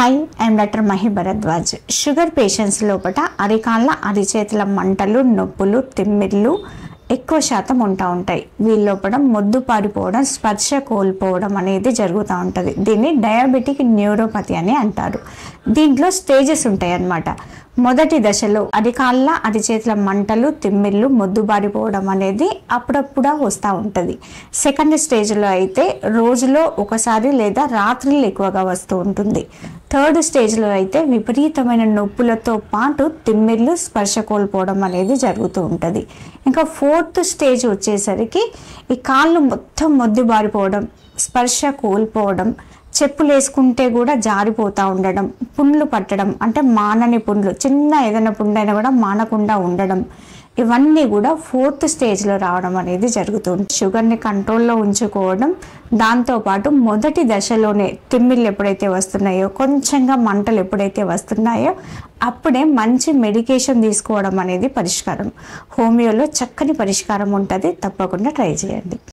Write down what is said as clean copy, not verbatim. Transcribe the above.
Hi, I'm doctor Mahi Bharadwaj. Sugar patients లోపల అరికాళ్ళ అరిచేతుల మంటలు, నొప్పులు, తిమ్మిర్లు ఎక్కువ శాతం ఉంటాయి. వీళ్ళలోపల మొద్దు పారిపోవడం, స్పర్శ కోల్పోవడం అనేది జరుగుతూ ఉంటుంది. దీన్ని డయాబెటిక్ న్యూరోపతి అని అంటారు. దీంట్లో స్టేజెస్ ఉంటాయి అన్నమాట. మొదటి దశలో అరికాళ్ళ అరిచేతుల మంటలు, తిమ్మిర్లు, మొద్దు బారిపోవడం అనేది అప్పుడప్పుడు వస్తూ ఉంటుంది. సెకండ్ స్టేజ్లో అయితే రోజులో ఒకసారి లేదా రాత్రులు ఎక్కువగా వస్తూ ఉంటుంది. థర్డ్ స్టేజ్లో అయితే విపరీతమైన నొప్పులతో పాటు తిమ్మిర్లు, స్పర్శ కోల్పోవడం అనేది జరుగుతూ ఉంటుంది. ఇంకా ఫోర్త్ స్టేజ్ వచ్చేసరికి ఈ కాళ్ళు మొత్తం మొద్దు బారిపోవడం, స్పర్శ కోల్పోవడం, చెప్పులు వేసుకుంటే కూడా జారిపోతూ ఉండడం, పుండ్లు పట్టడం, అంటే మానని పుండ్లు, చిన్న ఏదైనా పుండైనా కూడా మానకుండా ఉండడం, ఇవన్నీ కూడా ఫోర్త్ స్టేజ్లో రావడం అనేది జరుగుతుంది. షుగర్ని కంట్రోల్లో ఉంచుకోవడం, దాంతోపాటు మొదటి దశలోనే తిమ్మిళ్ళు ఎప్పుడైతే వస్తున్నాయో, కొంచెంగా మంటలు ఎప్పుడైతే వస్తున్నాయో అప్పుడే మంచి మెడికేషన్ తీసుకోవడం అనేది పరిష్కారం. హోమియోలో చక్కని పరిష్కారం ఉంటుంది. తప్పకుండా ట్రై చేయండి.